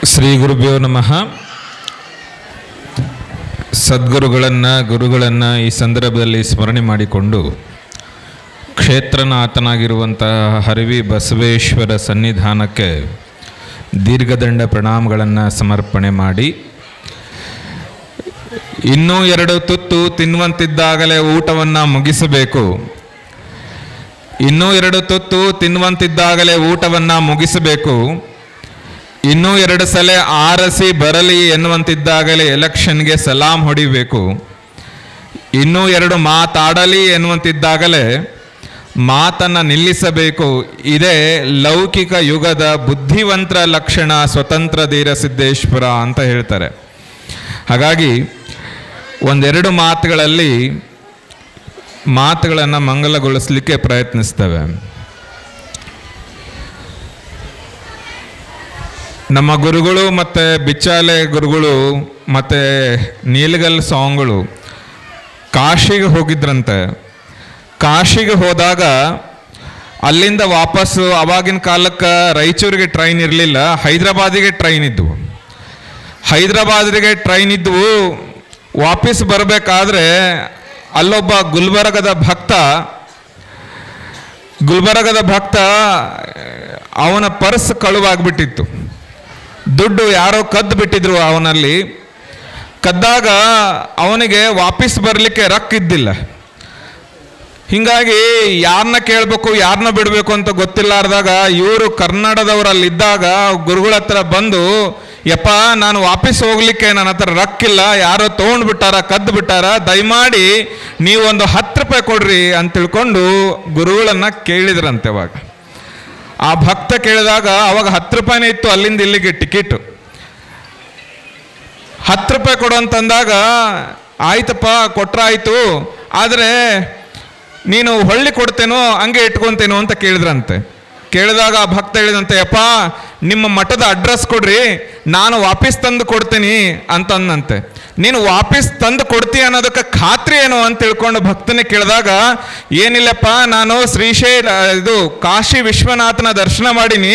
ಶ್ರೀ ಗುರುಭ್ಯೋ ನಮಃ. ಗುರುಗಳನ್ನು ಈ ಸಂದರ್ಭದಲ್ಲಿ ಸ್ಮರಣೆ ಮಾಡಿಕೊಂಡು ಕ್ಷೇತ್ರನಾಥನಾಗಿರುವಂತಹ ಹರಿವಿ ಬಸವೇಶ್ವರ ಸನ್ನಿಧಾನಕ್ಕೆ ದೀರ್ಘದಂಡ ಪ್ರಣಾಮಗಳನ್ನು ಸಮರ್ಪಣೆ ಮಾಡಿ, ಇನ್ನೂ 2 ತುತ್ತು ತಿನ್ನುವಂತಿದ್ದಾಗಲೇ ಊಟವನ್ನು ಮುಗಿಸಬೇಕು, ಇನ್ನೂ 2 ತುತ್ತು ತಿನ್ನುವಂತಿದ್ದಾಗಲೇ ಊಟವನ್ನು ಮುಗಿಸಬೇಕು, ಇನ್ನೂ 2 ಸಲ ಆರಸಿ ಬರಲಿ ಎನ್ನುವಂತಿದ್ದಾಗಲೇ ಎಲೆಕ್ಷನ್ಗೆ ಸಲಾಂ ಹೊಡಿಬೇಕು, ಇನ್ನೂ 2 ಮಾತಾಡಲಿ ಎನ್ನುವಂತಿದ್ದಾಗಲೇ ಮಾತನ್ನು ನಿಲ್ಲಿಸಬೇಕು. ಇದೇ ಲೌಕಿಕ ಯುಗದ ಬುದ್ಧಿವಂತರ ಲಕ್ಷಣ, ಸ್ವತಂತ್ರ ಧೀರ ಸಿದ್ದೇಶ್ವರ ಅಂತ ಹೇಳ್ತಾರೆ. ಹಾಗಾಗಿ 1-2 ಮಾತುಗಳನ್ನು ಮಂಗಲಗೊಳಿಸಲಿಕ್ಕೆ ಪ್ರಯತ್ನಿಸ್ತವೆ. ನಮ್ಮ ಗುರುಗಳು ಮತ್ತು ಬಿಚ್ಚಾಲೆ ಗುರುಗಳು ಮತ್ತು ನೀಲಗಲ್ ಸಾಂಗ್ಗಳು ಕಾಶಿಗೆ ಹೋಗಿದ್ರಂತೆ. ಕಾಶಿಗೆ ಹೋದಾಗ ಅಲ್ಲಿಂದ ವಾಪಸ್ಸು, ಆವಾಗಿನ ಕಾಲಕ್ಕೆ ರಾಯಚೂರಿಗೆ ಟ್ರೈನ್ ಇರಲಿಲ್ಲ, ಹೈದರಾಬಾದಿಗೆ ಟ್ರೈನ್ ಇದ್ದವು. ಹೈದರಾಬಾದಿಗೆ ಟ್ರೈನ್ ಇದ್ದವು. ವಾಪಸ್ ಬರಬೇಕಾದ್ರೆ ಅಲ್ಲೊಬ್ಬ ಗುಲ್ಬರ್ಗದ ಭಕ್ತ ಅವನ ಪರ್ಸ್ ಕಳುವಾಗಿಬಿಟ್ಟಿತ್ತು. ದುಡ್ಡು ಯಾರೋ ಕದ್ದು ಬಿಟ್ಟಿದ್ರು ಅವನಲ್ಲಿ. ಕದ್ದಾಗ ಅವನಿಗೆ ವಾಪಸ್ ಬರಲಿಕ್ಕೆ ರೊಕ್ಕ ಇದ್ದಿಲ್ಲ. ಹೀಗಾಗಿ ಯಾರನ್ನ ಕೇಳಬೇಕು ಯಾರನ್ನ ಬಿಡಬೇಕು ಅಂತ ಗೊತ್ತಿಲ್ಲಾರ್ದಾಗ ಇವರು ಕನ್ನಡದವರಲ್ಲಿದ್ದಾಗ ಗುರುಗಳ ಹತ್ರ ಬಂದು, ಯಪ್ಪ ನಾನು ವಾಪಸ್ ಹೋಗ್ಲಿಕ್ಕೆ ನನ್ನ ಹತ್ರ ರೊಕ್ಕಿಲ್ಲ, ಯಾರೋ ತೊಗೊಂಡ್ಬಿಟ್ಟಾರ, ಕದ್ದು ಬಿಟ್ಟಾರ, ದಯಮಾಡಿ ನೀವು ಒಂದು 10 ರೂಪಾಯಿ ಕೊಡ್ರಿ ಅಂತ ತಿಳ್ಕೊಂಡು ಗುರುಗಳನ್ನ ಕೇಳಿದ್ರಂತೆ. ಅವಾಗ ಆ ಭಕ್ತ ಕೇಳಿದಾಗ ಅವಾಗ 10 ರೂಪಾಯಿನೇ ಇತ್ತು ಅಲ್ಲಿಂದ ಇಲ್ಲಿಗೆ ಟಿಕೆಟು. 10 ರೂಪಾಯಿ ಕೊಡು ಅಂತಂದಾಗ ಆಯ್ತಪ್ಪ ಕೊಟ್ರಾಯ್ತು, ಆದರೆ ನೀನು ಹೊಳ್ಳಿ ಕೊಡ್ತೇನೋ ಹಂಗೆ ಇಟ್ಕೊತೇನೋ ಅಂತ ಕೇಳಿದ್ರಂತೆ. ಕೇಳಿದಾಗ ಆ ಭಕ್ತ ಹೇಳಿದಂತೆ, ಯಪ್ಪ ನಿಮ್ಮ ಮಠದ ಅಡ್ರೆಸ್ ಕೊಡ್ರಿ, ನಾನು ವಾಪಸ್ ತಂದು ಕೊಡ್ತೀನಿ ಅಂತಂದಂತೆ. ನೀನು ವಾಪಸ್ ತಂದು ಕೊಡ್ತೀಯ ಅನ್ನೋದಕ್ಕೆ ಖಾತ್ರಿ ಏನು ಅಂತ ತಿಳ್ಕೊಂಡು ಭಕ್ತನೇ ಕೇಳಿದಾಗ, ಏನಿಲ್ಲಪ್ಪ ನಾನು ಕಾಶಿ ವಿಶ್ವನಾಥನ ದರ್ಶನ ಮಾಡೀನಿ,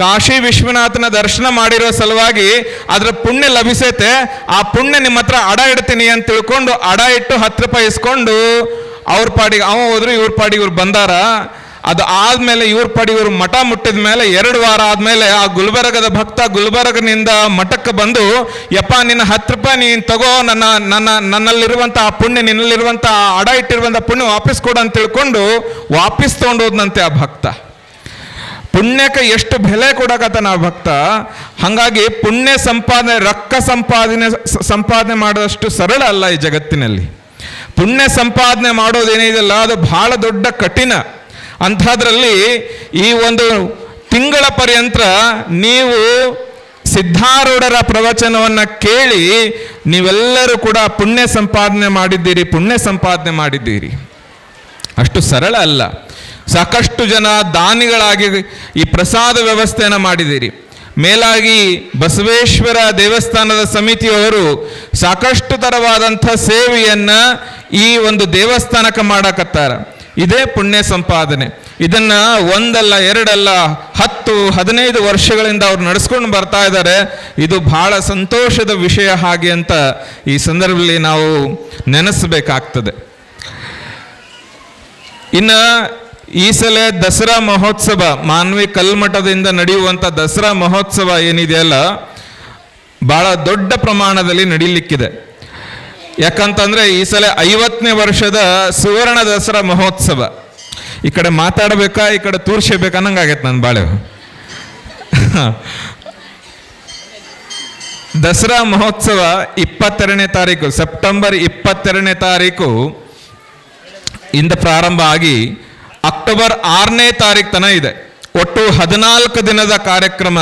ಕಾಶಿ ವಿಶ್ವನಾಥನ ದರ್ಶನ ಮಾಡಿರೋ ಸಲುವಾಗಿ ಅದರ ಪುಣ್ಯ ಲಭಿಸೈತೆ, ಆ ಪುಣ್ಯ ನಿಮ್ಮ ಹತ್ರ ಅಡ ಇಡ್ತೀನಿ ಅಂತ ತಿಳ್ಕೊಂಡು ಅಡ ಇಟ್ಟು 10 ರೂಪಾಯಿ ಇಸ್ಕೊಂಡು ಅವ್ರ ಪಾಡಿಗೆ ಅವ ಹೋದ್ರು, ಇವ್ರ ಪಾಡಿಗೆ ಇವ್ರು ಬಂದಾರ. ಅದು ಆದ್ಮೇಲೆ ಇವ್ರ ಪಾಡಿ ಇವ್ರು ಮಠ ಮುಟ್ಟಿದ ಮೇಲೆ 2 ವಾರ ಆದ್ಮೇಲೆ ಆ ಗುಲ್ಬರ್ಗದ ಭಕ್ತ ಗುಲ್ಬರ್ಗನಿಂದ ಮಠಕ್ಕೆ ಬಂದು, ಯಪ್ಪ ನಿನ್ನ 10 ರೂಪಾಯಿ ನೀನು ತಗೋ, ನನ್ನಲ್ಲಿರುವಂಥ ಆ ಪುಣ್ಯ, ನಿನ್ನಲ್ಲಿರುವಂಥ ಅಡ ಇಟ್ಟಿರುವಂಥ ಪುಣ್ಯ ವಾಪಸ್ ಕೊಡು ಅಂತ ತಿಳ್ಕೊಂಡು ವಾಪಸ್ ತೊಗೊಂಡೋದ್ನಂತೆ ಆ ಭಕ್ತ. ಪುಣ್ಯಕ್ಕೆ ಎಷ್ಟು ಬೆಲೆ ಕೊಡಕತ್ತಾನ ಆ ಭಕ್ತ. ಹಾಗಾಗಿ ಪುಣ್ಯ ಸಂಪಾದನೆ, ರೊಕ್ಕ ಸಂಪಾದನೆ ಮಾಡೋದಷ್ಟು ಸರಳ ಅಲ್ಲ ಈ ಜಗತ್ತಿನಲ್ಲಿ. ಪುಣ್ಯ ಸಂಪಾದನೆ ಮಾಡೋದೇನಿದೆಯಲ್ಲ ಅದು ಬಹಳ ದೊಡ್ಡ ಕಠಿಣ. ಅಂಥದ್ರಲ್ಲಿ ಈ 1 ತಿಂಗಳ ಪರ್ಯಂತ ನೀವು ಸಿದ್ಧಾರೂಢರ ಪ್ರವಚನವನ್ನು ಕೇಳಿ ನೀವೆಲ್ಲರೂ ಕೂಡ ಪುಣ್ಯ ಸಂಪಾದನೆ ಮಾಡಿದ್ದೀರಿ. ಅಷ್ಟು ಸರಳ ಅಲ್ಲ. ಸಾಕಷ್ಟು ಜನ ದಾನಿಗಳಾಗಿ ಈ ಪ್ರಸಾದ ವ್ಯವಸ್ಥೆಯನ್ನು ಮಾಡಿದ್ದೀರಿ. ಮೇಲಾಗಿ ಬಸವೇಶ್ವರ ದೇವಸ್ಥಾನದ ಸಮಿತಿಯವರು ಸಾಕಷ್ಟು ತರವಾದಂಥ ಸೇವೆಯನ್ನು ಈ ಒಂದು ದೇವಸ್ಥಾನಕ್ಕೆ ಮಾಡಕತ್ತಾರ. ಇದೇ ಪುಣ್ಯ ಸಂಪಾದನೆ. ಇದನ್ನ 1 ಅಲ್ಲ 2 ಅಲ್ಲ 10-15 ವರ್ಷಗಳಿಂದ ಅವ್ರು ನಡೆಸ್ಕೊಂಡು ಬರ್ತಾ ಇದ್ದಾರೆ. ಇದು ಬಹಳ ಸಂತೋಷದ ವಿಷಯ ಹಾಗೆ ಅಂತ ಈ ಸಂದರ್ಭದಲ್ಲಿ ನಾವು ನೆನೆಸಬೇಕಾಗ್ತದೆ. ಇನ್ನು ಈ ಸಲ ದಸರಾ ಮಹೋತ್ಸವ, ಮಾನ್ವಿ ಕಲ್ಮಠದಿಂದ ನಡೆಯುವಂಥ ದಸರಾ ಮಹೋತ್ಸವ ಏನಿದೆಯಲ್ಲ ಬಹಳ ದೊಡ್ಡ ಪ್ರಮಾಣದಲ್ಲಿ ನಡೀಲಿಕ್ಕಿದೆ. ಯಾಕಂತಂದ್ರೆ ಈ ಸಲ 50ನೇ ವರ್ಷದ ಸುವರ್ಣ ದಸರಾ ಮಹೋತ್ಸವ. ಈ ಕಡೆ ಮಾತಾಡಬೇಕಾ ಈ ಕಡೆ ತೋರ್ಸಬೇಕಾ ಅನ್ನಂಗಾಗೈತೆ ನನ್ನ ಬಾಳೆ. ದಸರಾ ಮಹೋತ್ಸವ 22ನೇ ತಾರೀಕು, ಸೆಪ್ಟೆಂಬರ್ 22ನೇ ತಾರೀಕು ಇಂದ ಪ್ರಾರಂಭ ಆಗಿ ಅಕ್ಟೋಬರ್ 6ನೇ ತಾರೀಕು ತನಕ ಇದೆ. ಒಟ್ಟು 14 ದಿನದ ಕಾರ್ಯಕ್ರಮ.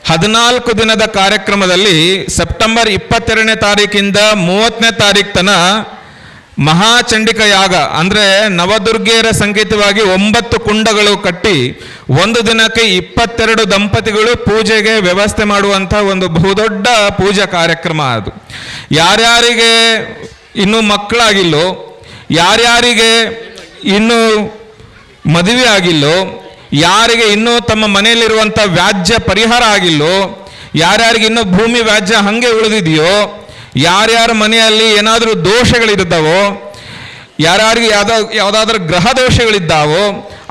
14 ದಿನದ ಕಾರ್ಯಕ್ರಮದಲ್ಲಿ ಸೆಪ್ಟೆಂಬರ್ 22ನೇ ತಾರೀಕಿಂದ 30ನೇ ತಾರೀಕು ತನಕ ಮಹಾಚಂಡಿಕ ಯಾಗ, ಅಂದರೆ ನವದುರ್ಗೆಯರ ಸಂಕೇತವಾಗಿ 9 ಕುಂಡಗಳು ಕಟ್ಟಿ 1 ದಿನಕ್ಕೆ 22 ದಂಪತಿಗಳು ಪೂಜೆಗೆ ವ್ಯವಸ್ಥೆ ಮಾಡುವಂಥ ಒಂದು ಬಹುದೊಡ್ಡ ಪೂಜಾ ಕಾರ್ಯಕ್ರಮ ಅದು. ಯಾರ್ಯಾರಿಗೆ ಇನ್ನೂ ಮಕ್ಕಳಾಗಿಲ್ಲೋ, ಯಾರ್ಯಾರಿಗೆ ಇನ್ನೂ ಮದುವೆ ಆಗಿಲ್ಲೋ, ಯಾರಿಗೆ ಇನ್ನೂ ತಮ್ಮ ಮನೆಯಲ್ಲಿರುವಂಥ ವ್ಯಾಜ್ಯ ಪರಿಹಾರ ಆಗಿಲ್ಲೋ, ಯಾರ್ಯಾರಿಗೆ ಇನ್ನೂ ಭೂಮಿ ವ್ಯಾಜ್ಯ ಹಂಗೆ ಉಳಿದಿದೆಯೋ, ಯಾರ್ಯಾರ ಮನೆಯಲ್ಲಿ ಏನಾದರೂ ದೋಷಗಳಿದ್ದಾವೋ, ಯಾರ್ಯಾರಿಗೆ ಯಾವುದಾದ್ರೂ ಗ್ರಹ ದೋಷಗಳಿದ್ದಾವೋ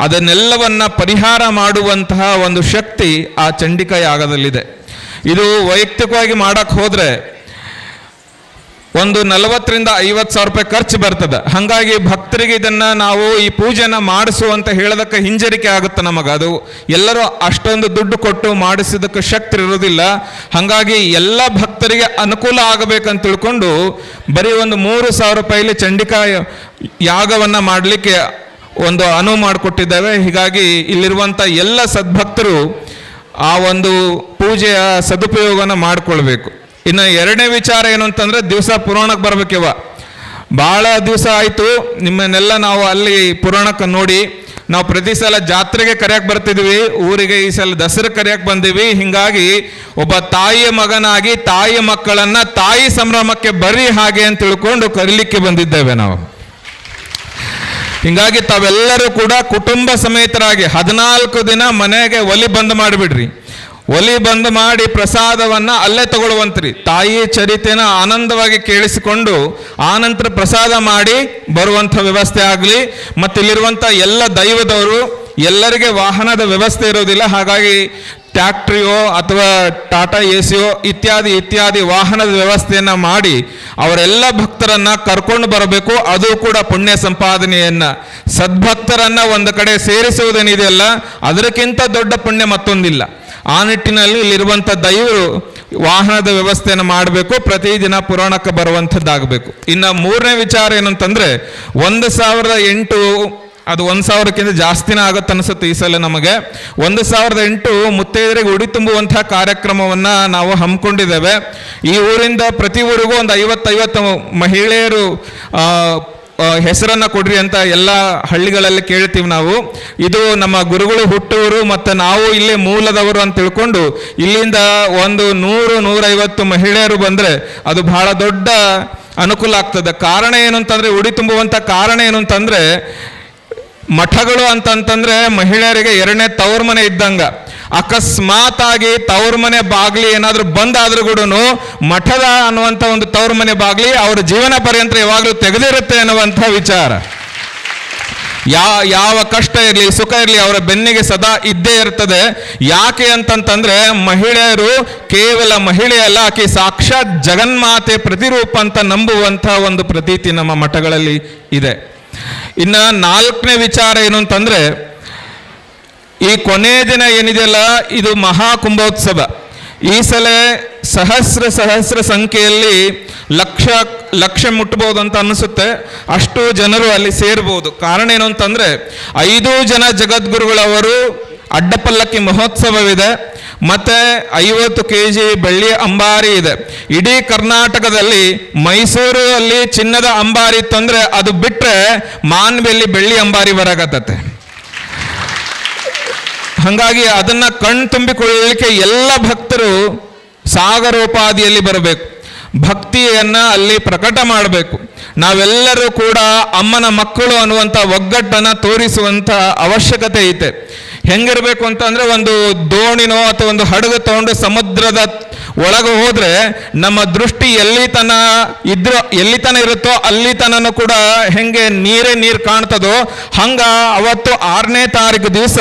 ಅದನ್ನೆಲ್ಲವನ್ನ ಪರಿಹಾರ ಮಾಡುವಂತಹ ಒಂದು ಶಕ್ತಿ ಆ ಚಂಡಿಕಾ ಯಾಗದಲ್ಲಿದೆ. ಇದು ವೈಯಕ್ತಿಕವಾಗಿ ಮಾಡಕ್ಕೆ ಹೋದ್ರೆ ಒಂದು 40,000-50,000 ರೂಪಾಯಿ ಖರ್ಚು ಬರ್ತದೆ. ಹಾಗಾಗಿ ಭಕ್ತರಿಗೆ ಇದನ್ನ ನಾವು ಈ ಪೂಜೆನ ಮಾಡಿಸುವಂತ ಹೇಳೋದಕ್ಕೆ ಹಿಂಜರಿಕೆ ಆಗುತ್ತೆ ನಮಗೆ. ಅದು ಎಲ್ಲರೂ ಅಷ್ಟೊಂದು ದುಡ್ಡು ಕೊಟ್ಟು ಮಾಡಿಸೋದಕ್ಕೆ ಶಕ್ತಿ ಇರೋದಿಲ್ಲ. ಹಾಗಾಗಿ ಎಲ್ಲ ಭಕ್ತರಿಗೆ ಅನುಕೂಲ ಆಗಬೇಕಂತ ತಿಳ್ಕೊಂಡು ಬರೀ ಒಂದು 3,000 ರೂಪಾಯಿಲಿ ಚಂಡಿಕಾ ಯಾಗವನ್ನ ಮಾಡಲಿಕ್ಕೆ ಒಂದು ಅನುವು ಮಾಡಿಕೊಟ್ಟಿದ್ದೇವೆ. ಹೀಗಾಗಿ ಇಲ್ಲಿರುವಂಥ ಎಲ್ಲ ಸದ್ಭಕ್ತರು ಆ ಒಂದು ಪೂಜೆಯ ಸದುಪಯೋಗನ ಮಾಡಿಕೊಳ್ಬೇಕು. ಇನ್ನು ಎರಡನೇ ವಿಚಾರ ಏನು ಅಂತಂದ್ರೆ, ದಿವಸ ಪುರಾಣಕ್ಕೆ ಬರ್ಬೇಕಿವ. ಭಾಳ ದಿವಸ ಆಯಿತು ನಿಮ್ಮನ್ನೆಲ್ಲ ನಾವು ಅಲ್ಲಿ ಪುರಾಣಕ್ಕೆ ನೋಡಿ. ನಾವು ಪ್ರತಿ ಸಲ ಜಾತ್ರೆಗೆ ಕರೆಯಕ್ಕೆ ಬರ್ತಿದ್ವಿ, ಊರಿಗೆ ಈ ಸಲ ದಸರಾ ಕರೆಯಕ್ಕೆ ಬಂದೀವಿ. ಹಿಂಗಾಗಿ ಒಬ್ಬ ತಾಯಿಯ ಮಗನಾಗಿ ತಾಯಿಯ ಮಕ್ಕಳನ್ನ ತಾಯಿ ಸಂಭ್ರಮಕ್ಕೆ ಬರ್ರಿ ಹಾಗೆ ಅಂತ ತಿಳ್ಕೊಂಡು ಕರೀಲಿಕ್ಕೆ ಬಂದಿದ್ದೇವೆ ನಾವು. ಹಿಂಗಾಗಿ ತಾವೆಲ್ಲರೂ ಕೂಡ ಕುಟುಂಬ ಸಮೇತರಾಗಿ 14 ದಿನ ಮನೆಗೆ ಒಲಿ ಬಂದ್ ಮಾಡಿಬಿಡ್ರಿ. ಒಲಿ ಬಂದ್ ಮಾಡಿ ಪ್ರಸಾದವನ್ನ ಅಲ್ಲೇ ತಗೊಳ್ಳುವಂತ್ರಿ. ತಾಯಿ ಚರಿತೆನ ಆನಂದವಾಗಿ ಕೇಳಿಸಿಕೊಂಡು ಆನಂತರ ಪ್ರಸಾದ ಮಾಡಿ ಬರುವಂಥ ವ್ಯವಸ್ಥೆ ಆಗಲಿ. ಮತ್ತು ಇಲ್ಲಿರುವಂಥ ಎಲ್ಲ ದೈವದವರು ಎಲ್ಲರಿಗೆ ವಾಹನದ ವ್ಯವಸ್ಥೆ ಇರೋದಿಲ್ಲ. ಹಾಗಾಗಿ ಟ್ಯಾಕ್ಟ್ರಿಯೋ ಅಥವಾ ಟಾಟಾ ಎಸಿಯೋ ಇತ್ಯಾದಿ ವಾಹನದ ವ್ಯವಸ್ಥೆಯನ್ನ ಮಾಡಿ ಅವರೆಲ್ಲ ಭಕ್ತರನ್ನ ಕರ್ಕೊಂಡು ಬರಬೇಕು. ಅದು ಕೂಡ ಪುಣ್ಯ ಸಂಪಾದನೆಯನ್ನ, ಸದ್ಭಕ್ತರನ್ನ ಒಂದು ಕಡೆ ಸೇರಿಸುವುದೇನಿದೆಯಲ್ಲ ಅದಕ್ಕಿಂತ ದೊಡ್ಡ ಪುಣ್ಯ ಮತ್ತೊಂದಿಲ್ಲ. ಆ ನಿಟ್ಟಿನಲ್ಲಿ ಇಲ್ಲಿರುವಂಥ ದೈವರು ವಾಹನದ ವ್ಯವಸ್ಥೆಯನ್ನು ಮಾಡಬೇಕು, ಪ್ರತಿದಿನ ಪುರಾಣಕ್ಕೆ ಬರುವಂಥದ್ದಾಗಬೇಕು. ಇನ್ನು ಮೂರನೇ ವಿಚಾರ ಏನಂತಂದ್ರೆ, 1,008 ಅದು 1,000ಕ್ಕಿಂತ ಜಾಸ್ತಿನೇ ಆಗುತ್ತೆ ಅನಿಸುತ್ತೆ ಈ ಸಲ ನಮಗೆ. 1,008 ಮುತ್ತೈದರಿಗೆ ಉಡಿ ತುಂಬುವಂತಹ ಕಾರ್ಯಕ್ರಮವನ್ನ ನಾವು ಹಮ್ಮಿಕೊಂಡಿದ್ದೇವೆ. ಈ ಊರಿಂದ ಪ್ರತಿ ಊರಿಗೂ ಒಂದು 50 ಮಹಿಳೆಯರು ಹೆಸರನ್ನ ಕೊಡ್ರಿ ಅಂತ ಎಲ್ಲ ಹಳ್ಳಿಗಳಲ್ಲಿ ಕೇಳ್ತೀವಿ ನಾವು. ಇದು ನಮ್ಮ ಗುರುಗಳು ಹುಟ್ಟೂರು ಮತ್ತು ನಾವು ಇಲ್ಲೇ ಮೂಲದವರು ಅಂತ ತಿಳ್ಕೊಂಡು ಇಲ್ಲಿಂದ ಒಂದು 100-150 ಮಹಿಳೆಯರು ಬಂದರೆ ಅದು ಬಹಳ ದೊಡ್ಡ ಅನುಕೂಲ ಆಗ್ತದೆ. ಕಾರಣ ಏನು ಅಂತಂದ್ರೆ, ಉಡಿ ತುಂಬುವಂಥ ಕಾರಣ ಏನು ಅಂತಂದ್ರೆ, ಮಠಗಳು ಅಂತಂತಂದ್ರೆ ಮಹಿಳೆಯರಿಗೆ 2ನೇ ತವ್ರ ಮನೆ ಇದ್ದಂಗ. ಅಕಸ್ಮಾತ್ ಆಗಿ ತವ್ರ ಮನೆ ಬಾಗ್ಲಿ ಏನಾದ್ರೂ ಬಂದಾದ್ರೂ ಕೂಡ ಮಠದ ಅನ್ನುವಂಥ ಒಂದು ತವ್ರ ಮನೆ ಬಾಗ್ಲಿ ಅವ್ರ ಜೀವನ ಪರ್ಯಂತ ಯಾವಾಗಲೂ ತೆಗೆದಿರುತ್ತೆ ಅನ್ನುವಂಥ ವಿಚಾರ. ಯಾವ ಕಷ್ಟ ಇರಲಿ ಸುಖ ಇರಲಿ ಅವರ ಬೆನ್ನಿಗೆ ಸದಾ ಇದ್ದೇ ಇರ್ತದೆ. ಯಾಕೆ ಅಂತಂತಂದ್ರೆ, ಮಹಿಳೆಯರು ಕೇವಲ ಮಹಿಳೆಯಲ್ಲ, ಆಕೆ ಸಾಕ್ಷಾತ್ ಜಗನ್ಮಾತೆ ಪ್ರತಿರೂಪ ಅಂತ ನಂಬುವಂಥ ಒಂದು ಪ್ರತೀತಿ ನಮ್ಮ ಮಠಗಳಲ್ಲಿ ಇದೆ. ಇನ್ನ 4ನೇ ವಿಚಾರ ಏನು ಅಂತಂದ್ರೆ, ಈ ಕೊನೆ ದಿನ ಏನಿದೆಯಲ್ಲ ಇದು ಮಹಾಕುಂಭೋತ್ಸವ. ಈ ಸಲ ಸಹಸ್ರ ಸಂಖ್ಯೆಯಲ್ಲಿ ಲಕ್ಷ ಮುಟ್ಟಬಹುದು ಅಂತ ಅನಿಸುತ್ತೆ. ಅಷ್ಟು ಜನರು ಅಲ್ಲಿ ಸೇರ್ಬೋದು. ಕಾರಣ ಏನು ಅಂತಂದ್ರೆ, 5 ಜನ ಜಗದ್ಗುರುಗಳವರು ಅಡ್ಡಪಲ್ಲಕ್ಕಿ ಮಹೋತ್ಸವವಿದೆ, ಮತ್ತೆ 50 kg ಬೆಳ್ಳಿಯ ಅಂಬಾರಿ ಇದೆ. ಇಡೀ ಕರ್ನಾಟಕದಲ್ಲಿ ಮೈಸೂರು ಅಲ್ಲಿ ಚಿನ್ನದ ಅಂಬಾರಿ ಇತ್ತಂದ್ರೆ ಅದು ಬಿಟ್ರೆ ಮಾನ್ವಿಯಲ್ಲಿ ಬೆಳ್ಳಿ ಅಂಬಾರಿ ಬರಾಕತ್ತತೆ. ಹಾಗಾಗಿ ಅದನ್ನ ಕಣ್ತುಂಬಿಕೊಳ್ಳಲಿಕ್ಕೆ ಎಲ್ಲ ಭಕ್ತರು ಸಾಗರೋಪಾದಿಯಲ್ಲಿ ಬರಬೇಕು, ಭಕ್ತಿಯನ್ನ ಅಲ್ಲಿ ಪ್ರಕಟ ಮಾಡಬೇಕು. ನಾವೆಲ್ಲರೂ ಕೂಡ ಅಮ್ಮನ ಮಕ್ಕಳು ಅನ್ನುವಂಥ ಒಗ್ಗಟ್ಟನ್ನು ತೋರಿಸುವಂಥ ಅವಶ್ಯಕತೆ ಐತೆ. ಹೆಂಗಿರ್ಬೇಕು ಅಂತಂದ್ರೆ, ಒಂದು ದೋಣಿನೋ ಅಥವಾ ಒಂದು ಹಡಗು ತಗೊಂಡು ಸಮುದ್ರದ ಒಳಗೆ ಹೋದ್ರೆ ನಮ್ಮ ದೃಷ್ಟಿ ಎಲ್ಲಿ ತನ ಇರುತ್ತೋ ಅಲ್ಲಿ ತನೂ ಕೂಡ ಹೆಂಗೆ ನೀರು ಕಾಣ್ತದೋ ಹಂಗ ಅವತ್ತು 6ನೇ ತಾರೀಕು ದಿವಸ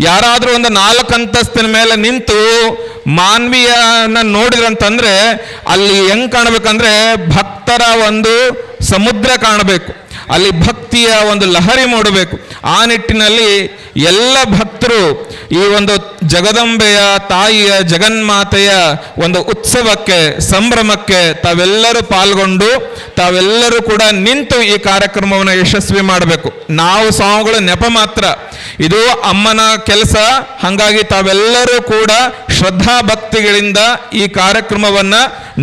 ಯಾರಾದ್ರೂ ಒಂದು 4 ಅಂತಸ್ತಿನ ಮೇಲೆ ನಿಂತು ಮಾನವೀಯನ ನೋಡಿದ್ರಂತಂದ್ರೆ ಅಲ್ಲಿ ಹೆಂಗ್ ಕಾಣಬೇಕಂದ್ರೆ ಭಕ್ತರ ಒಂದು ಸಮುದ್ರ ಕಾಣಬೇಕು, ಅಲ್ಲಿ ಭಕ್ತಿಯ ಒಂದು ಲಹರಿ ಮೂಡಬೇಕು. ಆ ನಿಟ್ಟಿನಲ್ಲಿ ಎಲ್ಲ ಭಕ್ತರು ಈ ಒಂದು ಜಗದಂಬೆಯ ತಾಯಿಯ ಜಗನ್ಮಾತೆಯ ಒಂದು ಉತ್ಸವಕ್ಕೆ ಸಂಭ್ರಮಕ್ಕೆ ತಾವೆಲ್ಲರೂ ಪಾಲ್ಗೊಂಡು ತಾವೆಲ್ಲರೂ ಕೂಡ ನಿಂತು ಈ ಕಾರ್ಯಕ್ರಮವನ್ನು ಯಶಸ್ವಿ ಮಾಡಬೇಕು. ನಾವು ಸ್ವಾಮಿಗಳು ನೆಪ ಮಾತ್ರ, ಇದು ಅಮ್ಮನ ಕೆಲಸ. ಹಾಗಾಗಿ ತಾವೆಲ್ಲರೂ ಕೂಡ ಶ್ರದ್ಧಾ ಭಕ್ತಿಗಳಿಂದ ಈ ಕಾರ್ಯಕ್ರಮವನ್ನ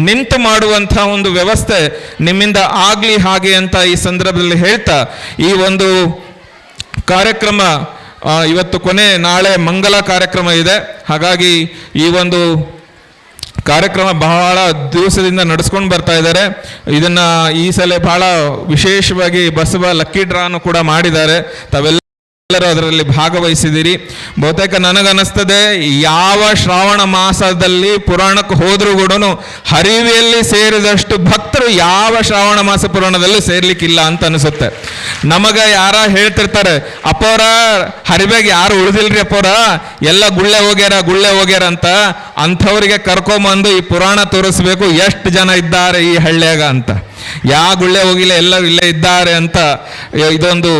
ನಿಂತು ಮಾಡುವಂತಹ ಒಂದು ವ್ಯವಸ್ಥೆ ನಿಮ್ಮಿಂದ ಆಗ್ಲಿ ಹಾಗೆ ಅಂತ ಈ ಸಂದರ್ಭದಲ್ಲಿ ಹೇಳ್ತಾ, ಈ ಒಂದು ಕಾರ್ಯಕ್ರಮ ಇವತ್ತು ಕೊನೆ, ನಾಳೆ ಮಂಗಲ ಕಾರ್ಯಕ್ರಮ ಇದೆ. ಹಾಗಾಗಿ ಈ ಒಂದು ಕಾರ್ಯಕ್ರಮ ಬಹಳ ದಿವಸದಿಂದ ನಡೆಸ್ಕೊಂಡು ಬರ್ತಾ ಇದ್ದಾರೆ. ಇದನ್ನ ಈ ಸಲ ಬಹಳ ವಿಶೇಷವಾಗಿ ಬಸವ ಲಕ್ಕಿ ಡ್ರಾನು ಕೂಡ ಮಾಡಿದ್ದಾರೆ. ತಾವೆಲ್ಲ ಎಲ್ಲರೂ ಅದರಲ್ಲಿ ಭಾಗವಹಿಸಿದಿರಿ. ಬಹುತೇಕ ನನಗನ್ನಿಸ್ತದೆ ಯಾವ ಶ್ರಾವಣ ಮಾಸದಲ್ಲಿ ಪುರಾಣಕ್ಕೆ ಹೋದ್ರೂ ಕೂಡ ಹರಿವೆಯಲ್ಲಿ ಸೇರಿದಷ್ಟು ಭಕ್ತರು ಯಾವ ಶ್ರಾವಣ ಮಾಸ ಪುರಾಣದಲ್ಲೂ ಸೇರ್ಲಿಕ್ಕಿಲ್ಲ ಅಂತ ಅನಿಸುತ್ತೆ. ನಮಗ ಯಾರ ಹೇಳ್ತಿರ್ತಾರೆ, ಅಪ್ಪೋರ ಹರಿವೆಗೆ ಯಾರು ಉಳಿದಿಲ್ರಿ ಅಪ್ಪೋರ, ಎಲ್ಲ ಗುಳ್ಳೆ ಹೋಗ್ಯಾರ ಅಂತ. ಅಂಥವ್ರಿಗೆ ಕರ್ಕೊಂಬಂದು ಈ ಪುರಾಣ ತೋರಿಸ್ಬೇಕು, ಎಷ್ಟು ಜನ ಇದ್ದಾರೆ ಈ ಹಳ್ಳಿಯಾಗ ಅಂತ. ಯಾವ ಗುಳ್ಳೆ ಹೋಗಿಲ್ಲ, ಎಲ್ಲರೂ ಇಲ್ಲೇ ಇದ್ದಾರೆ ಅಂತ ಇದೊಂದು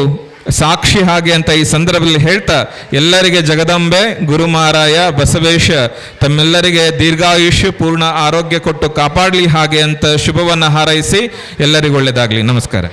ಸಾಕ್ಷಿ ಹಾಗೆ ಅಂತ ಈ ಸಂದರ್ಭದಲ್ಲಿ ಹೇಳ್ತಾ, ಎಲ್ಲರಿಗೆ ಜಗದಂಬೆ ಗುರುಮಾರಾಯ ಬಸವೇಶ ತಮ್ಮೆಲ್ಲರಿಗೆ ದೀರ್ಘಾಯುಷ್ಯ ಪೂರ್ಣ ಆರೋಗ್ಯ ಕೊಟ್ಟು ಕಾಪಾಡಲಿ ಹಾಗೆ ಅಂತ ಶುಭವನ್ನು ಹಾರೈಸಿ ಎಲ್ಲರಿಗೂ ಒಳ್ಳೆಯದಾಗಲಿ. ನಮಸ್ಕಾರ.